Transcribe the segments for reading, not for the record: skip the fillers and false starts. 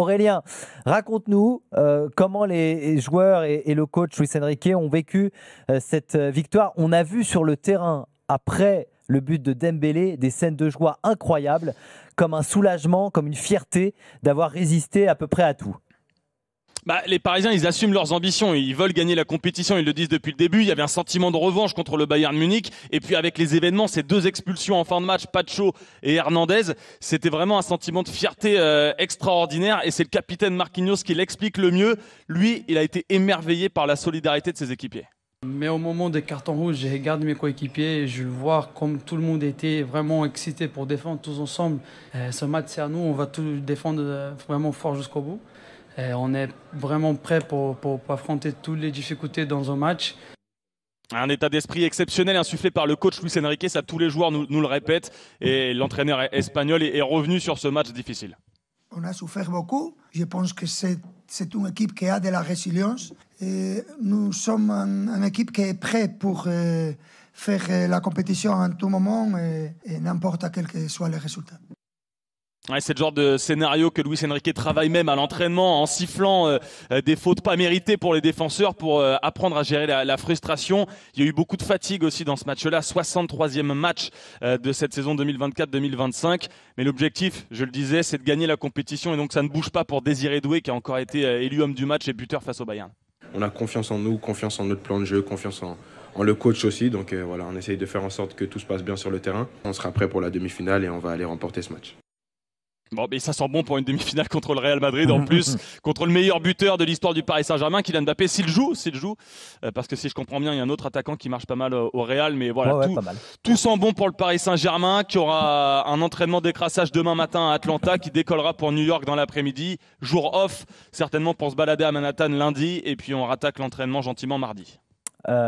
Aurélien, raconte-nous comment les joueurs et le coach Luis Enrique ont vécu cette victoire. On a vu sur le terrain, après le but de Dembélé, des scènes de joie incroyables, comme un soulagement, comme une fierté d'avoir résisté à peu près à tout. Les Parisiens, ils assument leurs ambitions. Ils veulent gagner la compétition. Ils le disent depuis le début. Il y avait un sentiment de revanche contre le Bayern Munich. Et puis avec les événements, ces 2 expulsions en fin de match, Pacho et Hernandez, c'était vraiment un sentiment de fierté extraordinaire. Et c'est le capitaine Marquinhos qui l'explique le mieux. Lui, il a été émerveillé par la solidarité de ses équipiers. Mais au moment des cartons rouges, je regarde mes coéquipiers et je vois comme tout le monde était vraiment excité pour défendre tous ensemble. Ce match, c'est à nous. On va tout défendre vraiment fort jusqu'au bout. On est vraiment prêt pour affronter toutes les difficultés dans un match. Un état d'esprit exceptionnel insufflé par le coach Luis Enrique, ça tous les joueurs nous le répètent. Et l'entraîneur espagnol est revenu sur ce match difficile. On a souffert beaucoup. Je pense que c'est une équipe qui a de la résilience. Et nous sommes une équipe qui est prête pour faire la compétition en tout moment et n'importe quel que soit le résultat. Ouais, c'est le genre de scénario que Luis Enrique travaille même à l'entraînement en sifflant des fautes pas méritées pour les défenseurs pour apprendre à gérer la frustration. Il y a eu beaucoup de fatigue aussi dans ce match-là, 63e match de cette saison 2024-2025. Mais l'objectif, je le disais, c'est de gagner la compétition et donc ça ne bouge pas pour Désiré Doué qui a encore été élu homme du match et buteur face au Bayern. On a confiance en nous, confiance en notre plan de jeu, confiance en le coach aussi. Donc voilà, on essaye de faire en sorte que tout se passe bien sur le terrain. On sera prêt pour la demi-finale et on va aller remporter ce match. Bon, mais ça sent bon pour une demi-finale contre le Real Madrid, en plus, contre le meilleur buteur de l'histoire du Paris Saint-Germain, Kylian Mbappé, s'il joue, parce que si je comprends bien, il y a un autre attaquant qui marche pas mal au Real, mais voilà, tout sent bon pour le Paris Saint-Germain, qui aura un entraînement d'écrassage demain matin à Atlanta, qui décollera pour New York dans l'après-midi, jour off, certainement pour se balader à Manhattan lundi, et puis on rattaque l'entraînement gentiment mardi.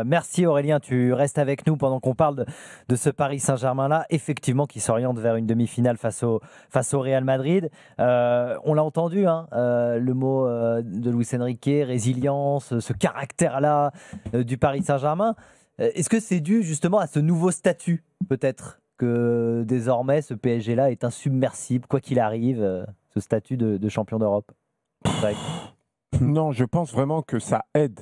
Merci Aurélien, tu restes avec nous pendant qu'on parle de ce Paris Saint-Germain-là, effectivement qui s'oriente vers une demi-finale face au Real Madrid. On l'a entendu, le mot de Luis Enrique, résilience, ce caractère-là du Paris Saint-Germain. Est-ce que c'est dû justement à ce nouveau statut, peut-être, que désormais ce PSG-là est insubmersible, quoi qu'il arrive, ce statut de champion d'Europe? Non, je pense vraiment que ça aide.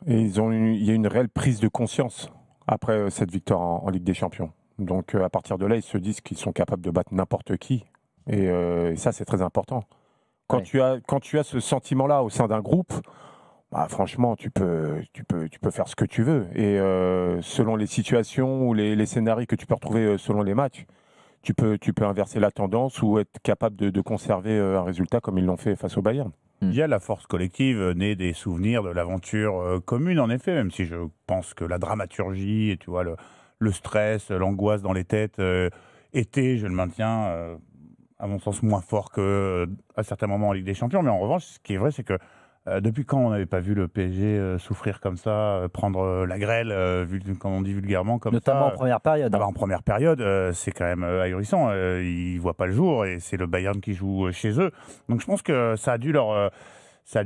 Et il y a une réelle prise de conscience après cette victoire en Ligue des Champions. Donc à partir de là, ils se disent qu'ils sont capables de battre n'importe qui. Et ça, c'est très important. Quand tu as ce sentiment-là au sein d'un groupe, franchement, tu peux faire ce que tu veux. Et selon les situations ou les scénarios que tu peux retrouver selon les matchs, tu peux inverser la tendance ou être capable de conserver un résultat comme ils l'ont fait face au Bayern. Il y a la force collective née des souvenirs de l'aventure commune, en effet, même si je pense que la dramaturgie, et tu vois, le stress, l'angoisse dans les têtes était, je le maintiens, à mon sens, moins fort qu'à certains moments en Ligue des Champions. Mais en revanche, ce qui est vrai, c'est que depuis quand on n'avait pas vu le PSG souffrir comme ça, prendre la grêle, comme on dit vulgairement, comme notamment ça, en première période. En première période, c'est quand même ahurissant. Ils ne voient pas le jour et c'est le Bayern qui joue chez eux. Donc je pense que ça a dû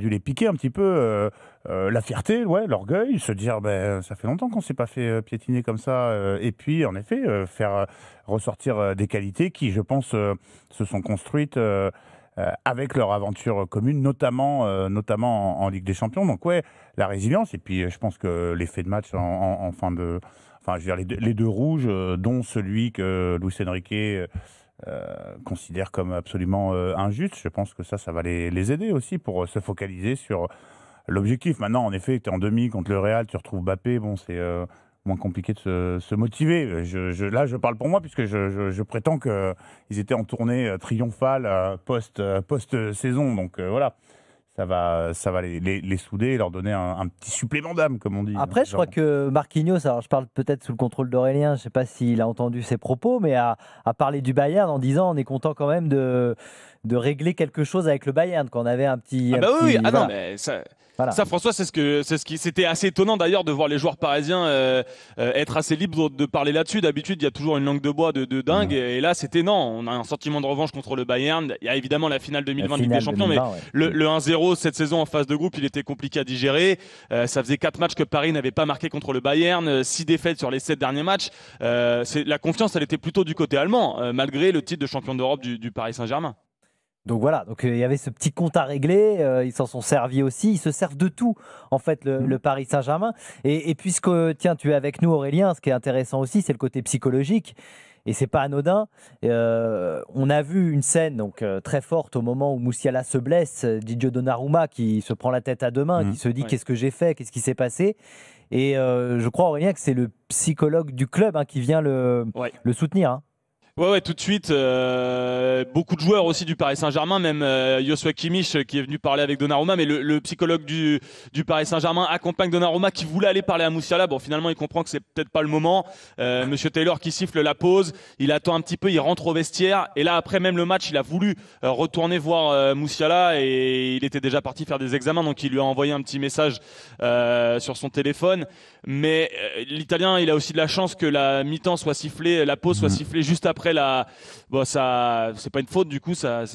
les piquer un petit peu la fierté, l'orgueil, se dire ça fait longtemps qu'on ne s'est pas fait piétiner comme ça. Et puis en effet, faire ressortir des qualités qui, je pense, se sont construites avec leur aventure commune, notamment en Ligue des Champions. Donc la résilience, et puis je pense que l'effet de match en fin de... Enfin, je veux dire, les 2 rouges, dont celui que Luis Enrique considère comme absolument injuste, je pense que ça va les aider aussi pour se focaliser sur l'objectif. Maintenant, en effet, tu es en demi contre le Real, tu retrouves Mbappé, c'est... moins compliqué de se motiver. Là, je parle pour moi, puisque je prétends qu'ils étaient en tournée triomphale post-saison. Donc voilà, ça va les souder et leur donner un petit supplément d'âme, comme on dit. Après, je crois que Marquinhos, alors je parle peut-être sous le contrôle d'Aurélien, je ne sais pas s'il a entendu ses propos, mais a parlé du Bayern en disant on est content quand même de régler quelque chose avec le Bayern, qu'on avait un petit... oui, voilà. non, mais ça... Voilà. Ça, François, c'était assez étonnant d'ailleurs de voir les joueurs parisiens être assez libres de parler là-dessus. D'habitude, il y a toujours une langue de bois de dingue. Et là, c'était non. On a un sentiment de revanche contre le Bayern. Il y a évidemment la finale 2020 de Ligue des Champions, mais le 1-0 cette saison en phase de groupe, il était compliqué à digérer. Ça faisait 4 matchs que Paris n'avait pas marqué contre le Bayern, 6 défaites sur les 7 derniers matchs. La confiance, elle était plutôt du côté allemand, malgré le titre de champion d'Europe du Paris Saint-Germain. Donc voilà, donc il y avait ce petit compte à régler, ils s'en sont servis aussi, ils se servent de tout en fait le Paris Saint-Germain. Et puisque tiens, tu es avec nous Aurélien, ce qui est intéressant aussi, c'est le côté psychologique. Et c'est pas anodin. On a vu une scène donc très forte au moment où Musiala se blesse, Gigio Donnarumma qui se prend la tête à deux mains, qui se dit qu'est-ce que j'ai fait, qu'est-ce qui s'est passé. Et je crois Aurélien que c'est le psychologue du club qui vient le soutenir. Hein. Ouais, tout de suite. Beaucoup de joueurs aussi du Paris Saint-Germain, même Joshua Kimmich qui est venu parler avec Donnarumma, mais le psychologue du Paris Saint-Germain accompagne Donnarumma qui voulait aller parler à Musiala. Bon, finalement, il comprend que c'est peut-être pas le moment. Monsieur Taylor qui siffle la pause, il attend un petit peu, il rentre au vestiaire, et là après même le match, il a voulu retourner voir Musiala et il était déjà parti faire des examens, donc il lui a envoyé un petit message sur son téléphone. Mais l'Italien, il a aussi de la chance que la mi-temps soit sifflée, la pause soit sifflée juste après ça, c'est pas une faute du coup, sa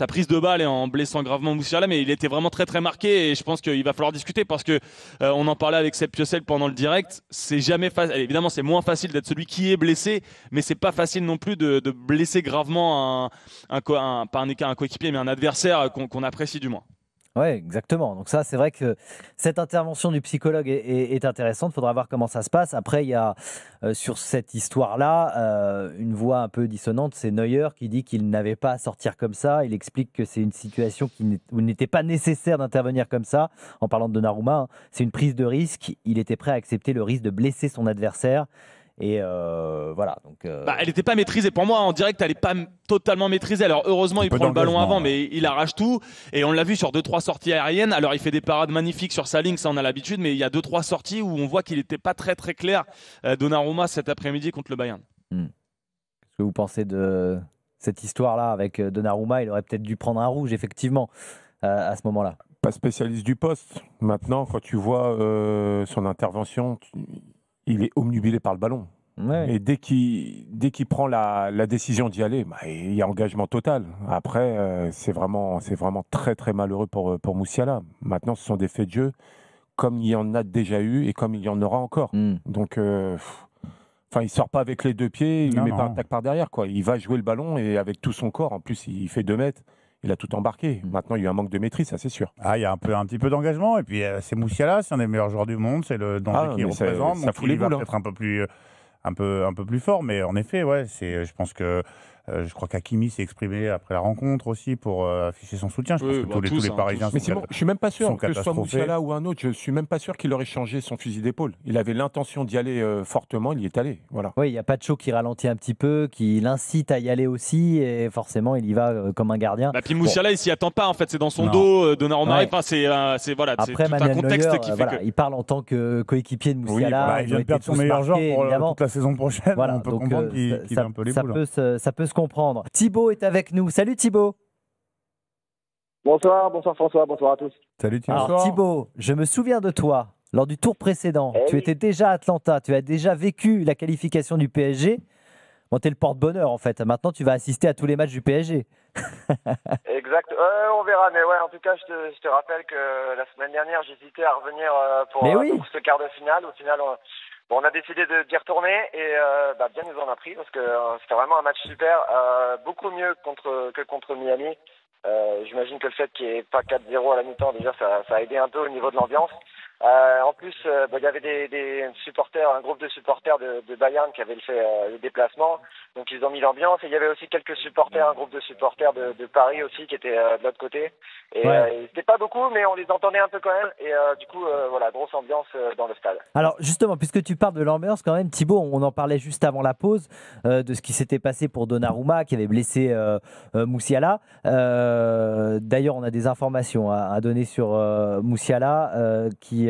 prise de balle et en blessant gravement Musiala, mais il était vraiment très très marqué et je pense qu'il va falloir discuter parce que on en parlait avec Seb Piocel pendant le direct. C'est jamais facile. Évidemment, c'est moins facile d'être celui qui est blessé, mais c'est pas facile non plus de blesser gravement pas un coéquipier, mais un adversaire qu'on apprécie du moins. Oui, exactement. Donc ça, c'est vrai que cette intervention du psychologue est intéressante. Il faudra voir comment ça se passe. Après, il y a sur cette histoire-là une voix un peu dissonante. C'est Neuer qui dit qu'il n'avait pas à sortir comme ça. Il explique que c'est une situation où il n'était pas nécessaire d'intervenir comme ça. En parlant de Donnarumma, hein. C'est une prise de risque. Il était prêt à accepter le risque de blesser son adversaire. Et voilà. Donc, elle n'était pas maîtrisée. Pour moi, en direct, elle n'est pas totalement maîtrisée. Alors, heureusement, il prend le ballon avant, mais il arrache tout. Et on l'a vu sur 2-3 sorties aériennes. Alors, il fait des parades magnifiques sur sa ligne, ça on a l'habitude. Mais il y a 2-3 sorties où on voit qu'il n'était pas très très clair, Donnarumma, cet après-midi contre le Bayern. Qu'est-ce que vous pensez de cette histoire-là avec Donnarumma? Il aurait peut-être dû prendre un rouge, effectivement, à ce moment-là. Pas spécialiste du poste. Maintenant, quand tu vois son intervention, il est omnubilé par le ballon. Ouais. Et dès qu'il prend la décision d'y aller, il y a engagement total. Après, c'est vraiment très très malheureux pour Musiala. Maintenant, ce sont des faits de jeu, comme il y en a déjà eu et comme il y en aura encore. Donc, il ne sort pas avec les deux pieds, il ne met pas un tac par derrière, quoi. Il va jouer le ballon et avec tout son corps. En plus, il fait 2 mètres. Il a tout embarqué. Maintenant, il y a un manque de maîtrise, ça c'est sûr. Il y a un petit peu d'engagement. Et puis, c'est Musiala, c'est un des meilleurs joueurs du monde. C'est le danger qu'il représente. Ça fout les boules. Peut-être un peu plus fort. Mais en effet, je pense que je crois qu'Hakimi s'est exprimé après la rencontre aussi pour afficher son soutien. Je pense que tous les Parisiens sont je suis même pas sûr que ce soit Musiala ou un autre. Je suis même pas sûr qu'il aurait changé son fusil d'épaule. Il avait l'intention d'y aller fortement, il y est allé. Voilà. Oui, il y a Pacho qui ralentit un petit peu, qui l'incite à y aller aussi, et forcément il y va comme un gardien. Puis Musiala, il s'y attend pas en fait. C'est dans son dos. Donnarumma, c'est voilà. Après, tout un contexte Neuer, qui fait que il parle en tant que coéquipier de Musiala. Il vient de perdre son meilleur joueur pour toute la saison prochaine. Voilà, on peut comprendre qu'il a un peu les boules. Ça peut se comprendre. Thibaut est avec nous. Salut Thibaut. Bonsoir François, bonsoir à tous. Salut Thibaut. Alors Thibaut, je me souviens de toi lors du tour précédent. Tu étais déjà à Atlanta, tu as déjà vécu la qualification du PSG. Bon, t'es le porte-bonheur en fait. Maintenant, tu vas assister à tous les matchs du PSG. Exact. On verra, mais en tout cas, je te rappelle que la semaine dernière, j'hésitais à revenir pour ce quart de finale. Au final, on a décidé d'y retourner et bien nous en a pris parce que c'était vraiment un match super, beaucoup mieux que contre Miami. J'imagine que le fait qu'il n'y ait pas 4-0 à la mi-temps, déjà, ça a aidé un peu au niveau de l'ambiance. En plus, il y avait des supporters, un groupe de supporters de Bayern qui avaient fait le déplacement, donc ils ont mis l'ambiance. Et il y avait aussi quelques supporters, un groupe de supporters de Paris aussi qui étaient de l'autre côté. Et c'était pas beaucoup, mais on les entendait un peu quand même. Et du coup, grosse ambiance dans le stade. Alors justement, puisque tu parles de l'ambiance quand même, Thibaut, on en parlait juste avant la pause de ce qui s'était passé pour Donnarumma qui avait blessé Musiala. D'ailleurs, on a des informations à donner sur Musiala qui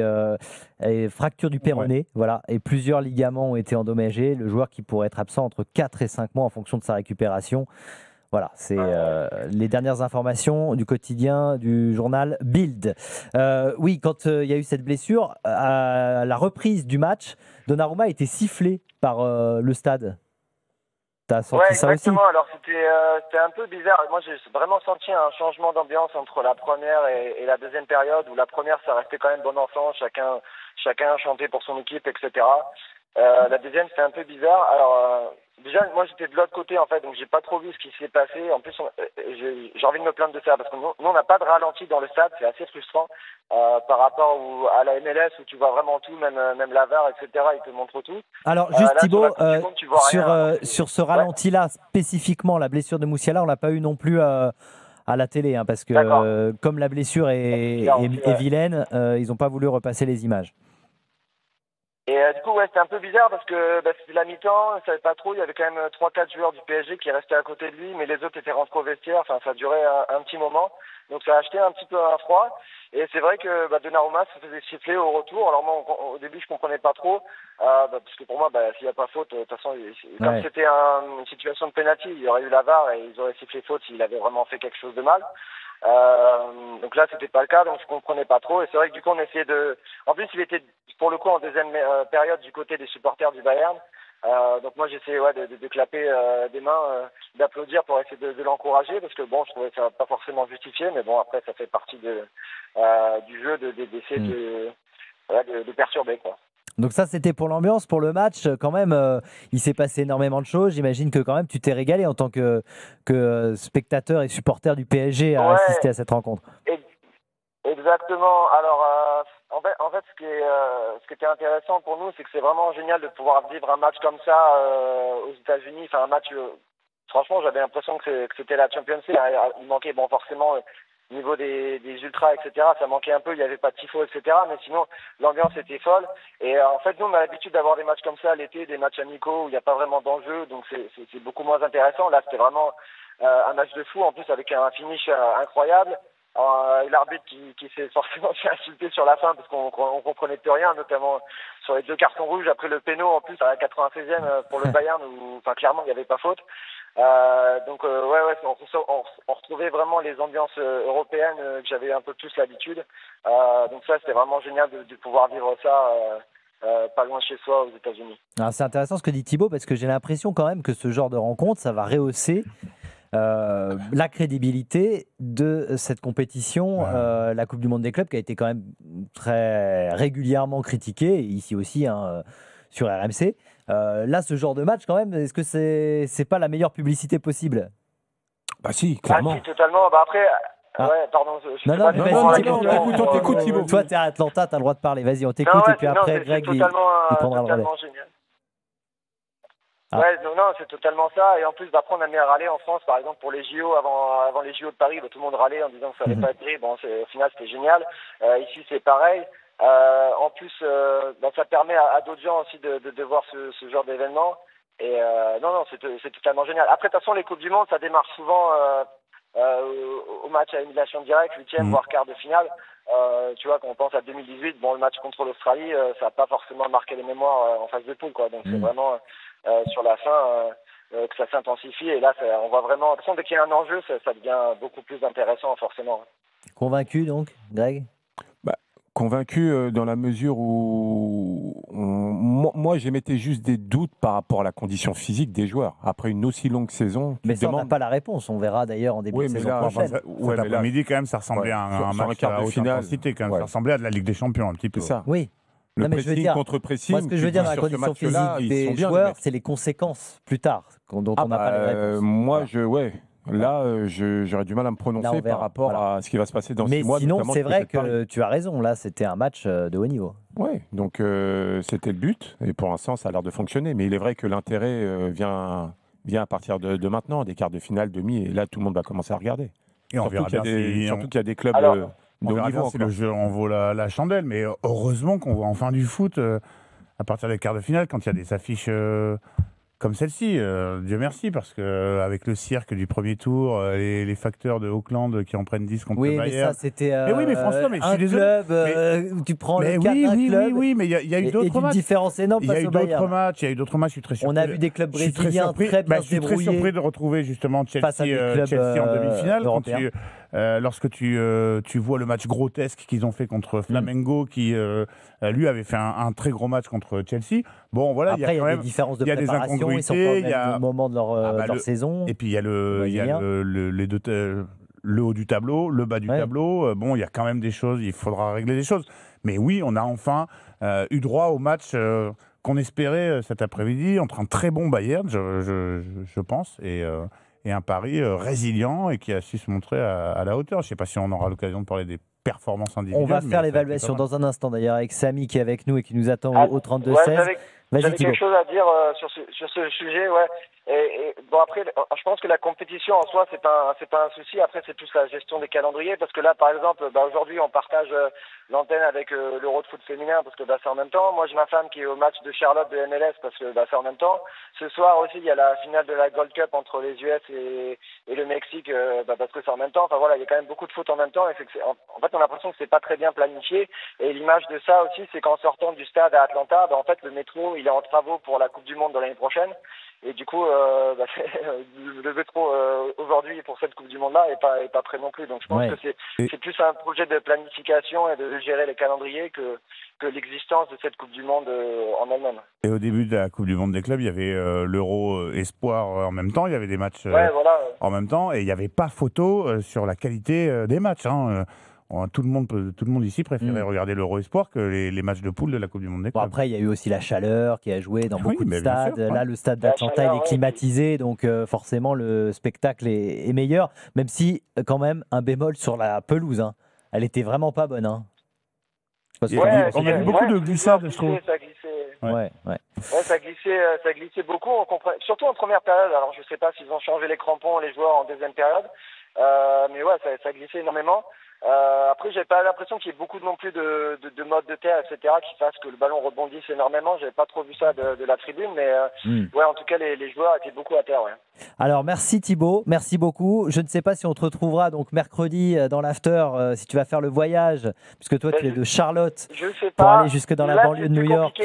fracture du péroné, voilà, et plusieurs ligaments ont été endommagés. Le joueur qui pourrait être absent entre 4 et 5 mois en fonction de sa récupération. Voilà, c'est les dernières informations du quotidien du journal Bild. Oui, quand il y a eu cette blessure, à la reprise du match, Donnarumma a été sifflé par le stade. T'as senti ça aussi? Alors c'était un peu bizarre. Moi j'ai vraiment senti un changement d'ambiance entre la première et la deuxième période, où la première ça restait quand même bon enfant, chacun chantait pour son équipe, etc. La deuxième c'était un peu bizarre. Alors déjà, moi j'étais de l'autre côté en fait, donc j'ai pas trop vu ce qui s'est passé. En plus, j'ai envie de me plaindre de ça parce que nous on n'a pas de ralenti dans le stade, c'est assez frustrant par rapport à la MLS où tu vois vraiment tout, même la VAR, etc. Ils te montrent tout. Alors juste là, Thibaut, sur ce ralenti-là spécifiquement, la blessure de Moussiala, on l'a pas eu non plus à la télé, hein, parce que comme la blessure est vilaine, ils n'ont pas voulu repasser les images. Et du coup, c'était un peu bizarre parce que c'était la mi-temps, on ne savait pas trop, il y avait quand même 3-4 joueurs du PSG qui restaient à côté de lui, mais les autres étaient rentrés au vestiaire, enfin ça durait un petit moment, donc ça a acheté un petit peu un froid. Et c'est vrai que Donnarumma se faisait siffler au retour, alors moi au début je comprenais pas trop, parce que pour moi s'il n'y a pas faute, de toute façon, comme c'était une situation de pénalty, il y aurait eu la VAR et ils auraient sifflé faute s'il avait vraiment fait quelque chose de mal. Donc là c'était pas le cas, donc je comprenais pas trop, et c'est vrai que du coup on essayait en plus il était pour le coup en deuxième période du côté des supporters du Bayern, donc moi j'essayais de clapper des mains, d'applaudir pour essayer de l'encourager, parce que bon je trouvais ça pas forcément justifié, mais bon après ça fait partie du jeu d'essayer de perturber quoi. Donc ça, c'était pour l'ambiance, pour le match. Quand même, il s'est passé énormément de choses. J'imagine que quand même, tu t'es régalé en tant que spectateur et supporter du PSG à assister à cette rencontre. Exactement. Alors, en fait, ce qui était intéressant pour nous, c'est que c'est vraiment génial de pouvoir vivre un match comme ça aux États-Unis. Enfin, un match. Franchement, j'avais l'impression que c'était la Champions League. Il manquait, forcément. Au niveau des ultras, etc., ça manquait un peu, il n'y avait pas de tifo, etc., mais sinon, l'ambiance était folle. Et en fait, nous, on a l'habitude d'avoir des matchs comme ça l'été, des matchs amicaux où il n'y a pas vraiment d'enjeu, donc c'est beaucoup moins intéressant. Là, c'était vraiment un match de fou, en plus avec un finish incroyable. Et l'arbitre qui s'est forcément fait insulter sur la fin parce qu'on comprenait plus rien, notamment sur les 2 cartons rouges après le péno en plus à la 96e pour le Bayern où clairement il n'y avait pas faute. Donc on retrouvait vraiment les ambiances européennes que j'avais un peu plus l'habitude. Donc ça c'était vraiment génial de pouvoir vivre ça pas loin de chez soi aux États-Unis. C'est intéressant ce que dit Thibaut parce que j'ai l'impression quand même que ce genre de rencontre ça va rehausser la crédibilité de cette compétition, la Coupe du Monde des clubs qui a été quand même très régulièrement critiquée, ici aussi sur RMC. Là, ce genre de match quand même, est-ce que c'est pas la meilleure publicité possible? Bah si, clairement. Si, totalement. Après, pardon. On t'écoute Thibaut. Toi, t'es à Atlanta, t'as le droit de parler. Vas-y, on t'écoute et puis après, Greg, il prendra le relais. Génial. Non, c'est totalement ça. Et en plus, après, on a mis à râler en France, par exemple, pour les JO, avant les JO de Paris, tout le monde râlait en disant que ça allait pas être vrai. Bon, au final, c'était génial. Ici, c'est pareil. En plus, ça permet à d'autres gens aussi de voir ce genre d'événement. Et non, c'est totalement génial. Après, de toute façon, les Coupes du Monde, ça démarre souvent au match à élimination directe, 8e, voire quart de finale. Tu vois, quand on pense à 2018, le match contre l'Australie, ça n'a pas forcément marqué les mémoires en phase de poule, quoi. Donc c'est vraiment sur la fin que ça s'intensifie. Et là, on voit vraiment, de toute façon, dès qu'il y a un enjeu, ça devient beaucoup plus intéressant, forcément. Convaincu, donc, Greg? Convaincu dans la mesure où moi j'émettais juste des doutes par rapport à la condition physique des joueurs après une aussi longue saison. Mais ça, on n'a pas la réponse. On verra d'ailleurs en début de saison prochaine. Cet après-midi, quand même, ça ressemblait à un match à haute intensité. Quand même. Ça ressemblait à de la Ligue des Champions un petit peu. C'est ça. Oui. Le pressing contre pressing. Moi, ce que je veux dire dans la condition physique des joueurs, c'est les conséquences plus tard dont on n'a pas les réponses. Moi, là, j'aurais du mal à me prononcer par rapport à ce qui va se passer dans 6 mois. Mais sinon, c'est vrai que tu as raison. Là, c'était un match de haut niveau. Oui, donc c'était le but. Et pour l'instant, ça a l'air de fonctionner. Mais il est vrai que l'intérêt vient à partir de maintenant, des quarts de finale, demi. Et là, tout le monde va commencer à regarder. Et on verra bien surtout qu'il y a des clubs de haut niveau. Si le jeu en vaut la chandelle. Mais heureusement qu'on voit enfin du foot à partir des quarts de finale, quand il y a des affiches comme celle-ci, Dieu merci, parce qu'avec le cirque du premier tour, les facteurs de Auckland qui en prennent 10 contre le Bayern. Oui, mais ça, c'était mais François, mais je suis désolé. Club, tu prends le cas d'un club. Oui, mais il y a eu d'autres matchs. Différence énorme face au Bayern. Il y a eu d'autres matchs, je suis très surpris. On a vu des clubs brésiliens très bien se débrouiller. Je suis très surpris de retrouver justement Chelsea en demi-finale. Lorsque tu vois le match grotesque qu'ils ont fait contre Flamengo, qui lui avait fait un très gros match contre Chelsea. Bon, voilà, après, il y a des différences de préparation, ils sont pas au même moment de leur saison. Et puis il y a le haut du tableau, le bas du tableau. Bon, il y a quand même des choses, il faudra régler des choses. Mais oui, on a enfin eu droit au match qu'on espérait cet après-midi entre un très bon Bayern, je pense, et un Paris résilient et qui a su se montrer à la hauteur. Je ne sais pas si on aura l'occasion de parler des performances individuelles. On va faire l'évaluation dans un instant d'ailleurs avec Samy qui est avec nous et qui nous attend au 32-16. J'avais quelque chose à dire sur ce sujet, ouais. Et bon, après, je pense que la compétition en soi, c'est pas un souci. Après, c'est plus la gestion des calendriers, parce que là, par exemple, aujourd'hui, on partage l'antenne avec l'Euro de foot féminin, parce que c'est en même temps. Moi, j'ai ma femme qui est au match de Charlotte de MLS, parce que c'est en même temps. Ce soir aussi, il y a la finale de la Gold Cup entre les US et le Mexique, parce que c'est en même temps. Enfin voilà, il y a quand même beaucoup de foot en même temps. Et en fait, on a l'impression que c'est pas très bien planifié. Et l'image de ça aussi, c'est qu'en sortant du stade à Atlanta, en fait, le métro, il est en travaux pour la Coupe du Monde de l'année prochaine. Et du coup, le métro aujourd'hui pour cette Coupe du Monde-là est pas prêt non plus. Donc je pense que c'est plus un projet de planification et de gérer les calendriers que l'existence de cette Coupe du Monde en elle-même. Et au début de la Coupe du Monde des clubs, il y avait l'Euro Espoir en même temps, il y avait des matchs en même temps, et il n'y avait pas photo sur la qualité des matchs. Tout le monde ici préférait regarder l'Euro Espoir que les matchs de poule de la Coupe du Monde des clubs. Après, il y a eu aussi la chaleur qui a joué dans beaucoup de stades. Sûr, là, le stade d'Atlanta, il est climatisé, donc forcément, le spectacle est meilleur. Même si, quand même, un bémol sur la pelouse. Elle était vraiment pas bonne. On a vu beaucoup de glissades, je trouve. Ça glissait beaucoup, surtout en première période. Alors, je sais pas s'ils ont changé les crampons, les joueurs, en deuxième période. Mais ça glissait énormément. Après, j'avais pas l'impression qu'il y ait beaucoup non plus de modes de terre, etc., qui fassent que le ballon rebondisse énormément. J'avais pas trop vu ça de la tribune, mais en tout cas, les joueurs étaient beaucoup à terre. Ouais. Alors, merci Thibaut, merci beaucoup. Je ne sais pas si on te retrouvera donc mercredi dans l'after, si tu vas faire le voyage, puisque toi, tu es de Charlotte pour aller jusque dans la banlieue de New York.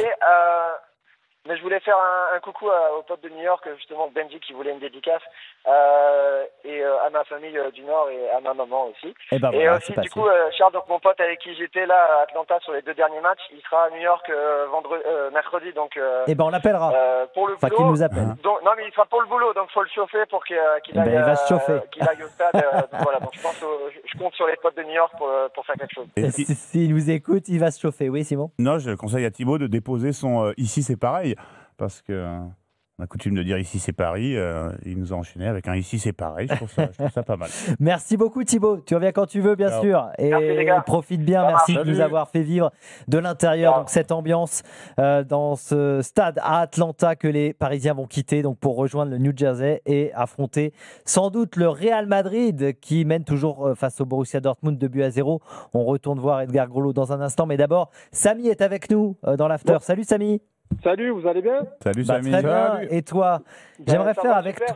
Mais je voulais faire un coucou aux potes de New York, justement Benji qui voulait une dédicace, et à ma famille du Nord et à ma maman aussi. Et aussi du coup Charles, donc mon pote avec qui j'étais là à Atlanta sur les 2 derniers matchs, il sera à New York mercredi, donc. On l'appellera. Pour le boulot. Qu'il nous appelle. Donc, non mais il sera pour le boulot, donc faut le chauffer pour qu'il aille. Il va se chauffer. Qu'il aille au stade. Voilà, donc je compte sur les potes de New York pour faire quelque chose. S'il nous écoute, il va se chauffer. Oui, Simon. Non, je conseille à Thibaut de déposer son ici c'est pareil. Parce qu'on a coutume de dire ici c'est Paris, il nous a enchaîné avec un ici c'est pareil, je trouve ça pas mal. Merci beaucoup Thibaut, tu reviens quand tu veux bien sûr, et profite bien, merci de nous avoir fait vivre de l'intérieur donc cette ambiance dans ce stade à Atlanta que les Parisiens vont quitter donc pour rejoindre le New Jersey et affronter sans doute le Real Madrid qui mène toujours face au Borussia Dortmund 2-0. On retourne voir Edgar Groslo dans un instant, mais d'abord Samy est avec nous dans l'after. Salut Samy. Salut, vous allez bien? Salut Samy. Très bien. Et toi? J'aimerais faire avec toi.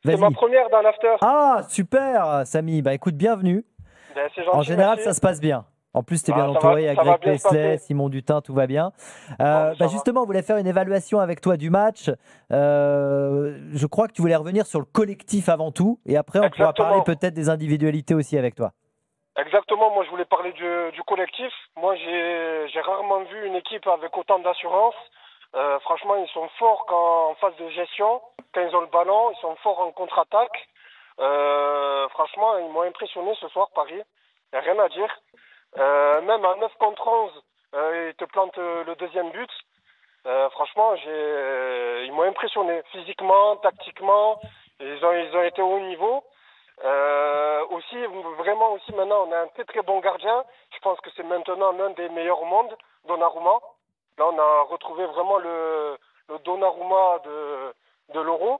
C'est ma première dans l'after. Ah, super Samy. Écoute, bienvenue. C'est gentil, en général, merci. ça se passe bien. En plus, tu es bien entouré avec Greg Pesley, Simon Dutin, tout va bien. Justement, on voulait faire une évaluation avec toi du match. Je crois que tu voulais revenir sur le collectif avant tout. Et après, on pourra parler peut-être des individualités aussi avec toi. Exactement, moi je voulais parler du collectif. Moi j'ai rarement vu une équipe avec autant d'assurance. Franchement, ils sont forts en phase de gestion. Quand ils ont le ballon, ils sont forts en contre-attaque. Franchement, ils m'ont impressionné ce soir, Paris. Il n'y a rien à dire. Même à 9 contre 11, ils te plantent le deuxième but. Franchement, ils m'ont impressionné. Physiquement, tactiquement, ils ont été au haut niveau. Vraiment aussi maintenant, on a un très très bon gardien. Je pense que c'est maintenant l'un des meilleurs au monde, Donnarumma. Là, on a retrouvé vraiment le Donnarumma de l'Euro.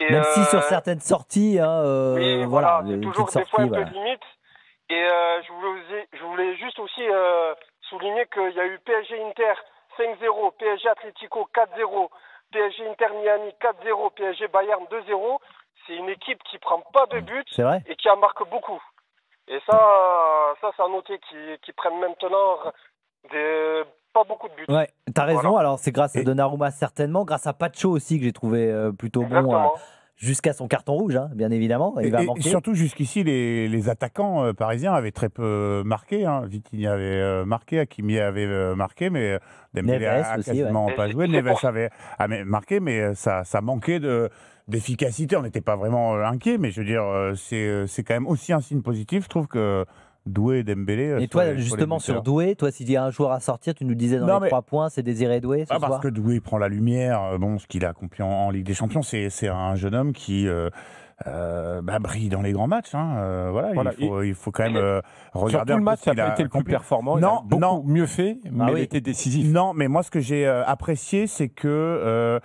Même si sur certaines sorties, oui, voilà, c'est toujours des fois un peu limite. Et je voulais juste aussi souligner qu'il y a eu PSG Inter 5-0, PSG Atlético 4-0, PSG Inter Miami 4-0, PSG Bayern 2-0. C'est une équipe qui prend pas de but et qui en marque beaucoup. Et ça a noté qu'ils prennent maintenant pas beaucoup de buts. Ouais, t'as raison. Voilà. Alors c'est grâce à Donnarumma certainement, grâce à Pacho aussi que j'ai trouvé plutôt bon jusqu'à son carton rouge, bien évidemment. Il va manquer. Et surtout jusqu'ici, les attaquants parisiens avaient très peu marqué. Vitinha avait marqué, Hakimi avait marqué, mais Dembélé a quasiment pas joué. Neves avait marqué, mais ça manquait d'efficacité. On n'était pas vraiment inquiet, mais je veux dire, c'est quand même aussi un signe positif. Je trouve que Doué et Dembélé. Et toi, justement, sur Doué, toi, s'il y a un joueur à sortir, tu nous disais dans les 3 points, c'est Désiré Doué ce soir. Parce que Doué prend la lumière. Bon, ce qu'il a accompli en Ligue des Champions, c'est un jeune homme qui brille dans les grands matchs. Voilà. Il faut quand même regarder. Surtout le match, ça n'a pas été le plus performant. Non, il a beaucoup mieux fait, mais il était décisif. Non, mais moi, ce que j'ai apprécié, c'est que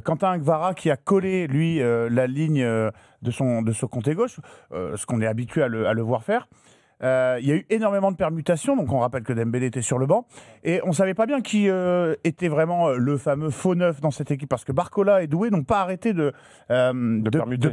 Quentin Guevara, qui a collé, lui, la ligne de son côté gauche, ce qu'on est habitué à le voir faire, il y a eu énormément de permutations, donc on rappelle que Dembélé était sur le banc, et on ne savait pas bien qui était vraiment le fameux faux neuf dans cette équipe, parce que Barcola et Doué n'ont pas arrêté de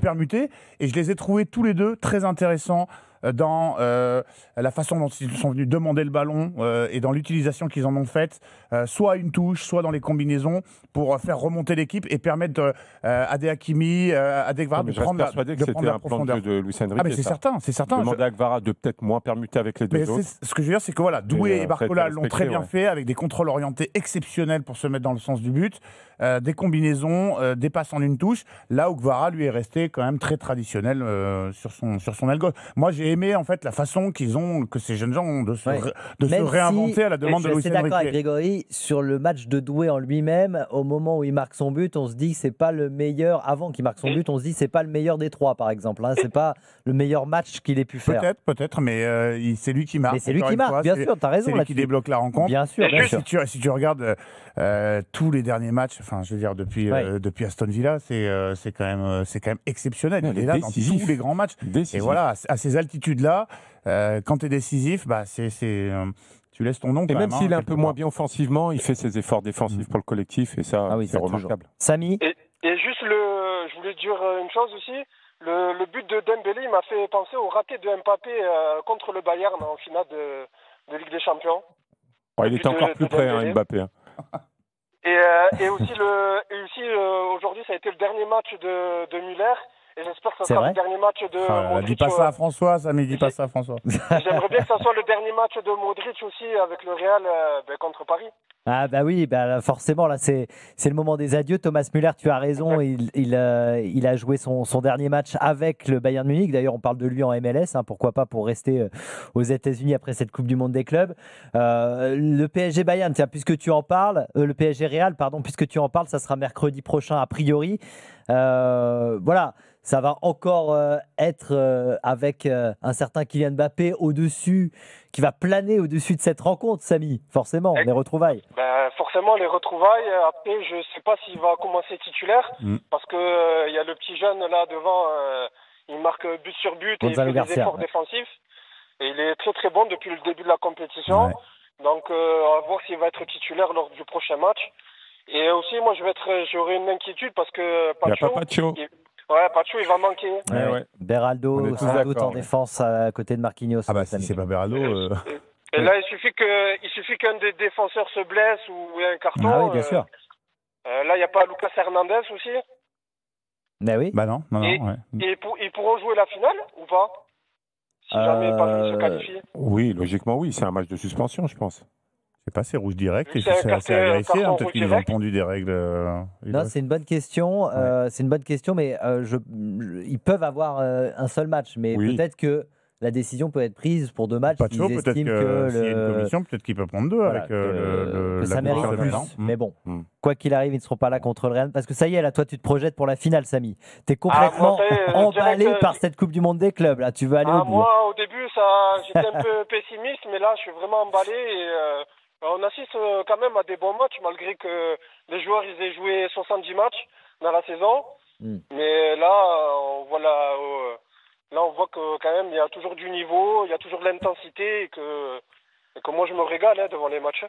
permuter, et je les ai trouvés tous les deux très intéressants dans la façon dont ils sont venus demander le ballon et dans l'utilisation qu'ils en ont faite, soit à une touche, soit dans les combinaisons, pour faire remonter l'équipe et permettre à des Hakimi, à des Guevara de prendre la profondeur. De Luis Enrique. Ah mais c'est certain. Demander à Guevara de peut-être moins permuter avec les deux autres. Ce que je veux dire, c'est que voilà, Doué et Barcola l'ont très bien fait, avec des contrôles orientés exceptionnels pour se mettre dans le sens du but, des combinaisons, des passes en une touche, là où Guevara, lui, est resté quand même très traditionnel sur son aile gauche. Moi, j'ai aimé en fait la façon que ces jeunes gens ont de se réinventer à la demande de Luis Enrique. Je suis d'accord avec Grégory sur le match de Doué en lui-même. Au moment où il marque son but, on se dit que c'est pas le meilleur. Avant qu'il marque son but, on se dit que c'est pas le meilleur des 3, par exemple. C'est pas le meilleur match qu'il ait pu faire. Peut-être, mais c'est lui qui marque. Mais c'est lui qui marque, bien sûr. T'as raison. C'est lui qui débloque la rencontre. Bien sûr. Si tu regardes tous les derniers matchs, enfin, je veux dire depuis Aston Villa, c'est quand même exceptionnel. Il est là dans tous les grands matchs. Et voilà, à ces altitudes-là, quand tu es décisif, tu laisses ton nom. Et même s'il est un peu moins bien offensivement, il fait ses efforts défensifs pour le collectif, et ça, c'est remarquable. Samy. Et juste, je voulais dire une chose aussi. Le but de Dembélé, il m'a fait penser au raté de Mbappé contre le Bayern en finale de Ligue des Champions. Il était encore plus près, Mbappé. Et aussi, aujourd'hui, ça a été le dernier match de Müller. Et j'espère que ce sera le dernier match de Modric. Dis pas ça à François, Samy, dis pas ça à François. J'aimerais bien que ce soit le dernier match de Modric aussi avec le Real contre Paris. Ah bah oui, forcément, là c'est le moment des adieux. Thomas Müller, tu as raison, il a joué son dernier match avec le Bayern Munich. D'ailleurs, on parle de lui en MLS, pourquoi pas pour rester aux États-Unis après cette Coupe du Monde des clubs. Le PSG Bayern, tiens, puisque tu en parles, le PSG Real, pardon, puisque tu en parles, ça sera mercredi prochain a priori. Voilà. Ça va encore être avec un certain Kylian Mbappé au-dessus, qui va planer au-dessus de cette rencontre, Samy, forcément, les retrouvailles. Forcément, les retrouvailles. Après, je ne sais pas s'il va commencer titulaire, parce qu'il y a le petit jeune là devant, il marque but sur but, Gonzalo et il fait des efforts défensifs. Et il est très très bon depuis le début de la compétition. Ouais. Donc, on va voir s'il va être titulaire lors du prochain match. Et aussi, moi, j'aurai une inquiétude parce que Pacho. Pacho, il va manquer. Beraldo, sans doute en défense à côté de Marquinhos. Ah bah si c'est pas Beraldo... Et là, il suffit qu'un des défenseurs se blesse ou ait un carton. Ah oui, bien sûr. Là, il n'y a pas Lucas Hernandez aussi. Mais oui. Bah non. Et ils pourront jouer la finale ou pas? Si jamais Paris se qualifie. Oui, logiquement oui. C'est un match de suspension, je pense. C'est pas, c'est rouge direct, et c'est assez à vérifier, peut-être qu'ils nous ont pondu des règles. Non, c'est une bonne question, c'est une bonne question, mais ils peuvent avoir un seul match, mais peut-être que la décision peut être prise pour 2 matchs. Pacho, peut-être s'il y a une commission, peut-être qu'il peut prendre 2 avec que ça mérite plus. Mais bon, quoi qu'il arrive, ils ne seront pas là contre le Real, parce que ça y est, là, toi, tu te projettes pour la finale, Samy. Tu es complètement emballé par cette Coupe du Monde des clubs, là, tu veux aller au bout. Moi, au début, j'étais un peu pessimiste, mais là, je suis vraiment emballé et... on assiste quand même à des bons matchs, malgré que les joueurs ils aient joué 70 matchs dans la saison. Mais là, on voit que quand même il y a toujours du niveau, il y a toujours de l'intensité et que moi je me régale devant les matchs.